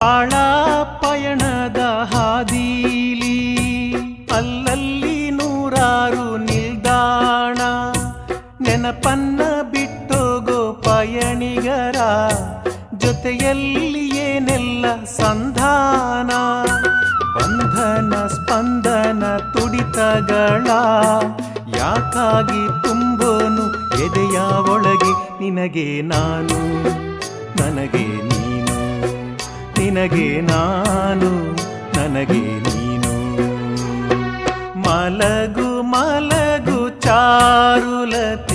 ಬಾಳ ಪಯಣದ ಹಾದೀಲಿ ಅಲ್ಲಲ್ಲಿ ನೂರಾರು ನಿಲ್ದಾಣ, ನೆನಪನ್ನ ಬಿಟ್ಟೋಗೋ ಪಯಣಿಗರ ಜೊತೆಯಲ್ಲಿ ಏನೆಲ್ಲ ಸಂಧಾನ. ಬಂಧನ ಸ್ಪಂದನ ತುಡಿತಗಳ ಯಾಕಾಗಿ ತುಂಬೋನು ಎದೆಯ ಒಳಗೆ. ನಿನಗೆ ನಾನು ನನಗೆ ನೀನು, ನಿನಗೆ ನಾನು ನನಗೆ ನೀನು. ಮಲಗು ಮಲಗು ಚಾರುಲತೆ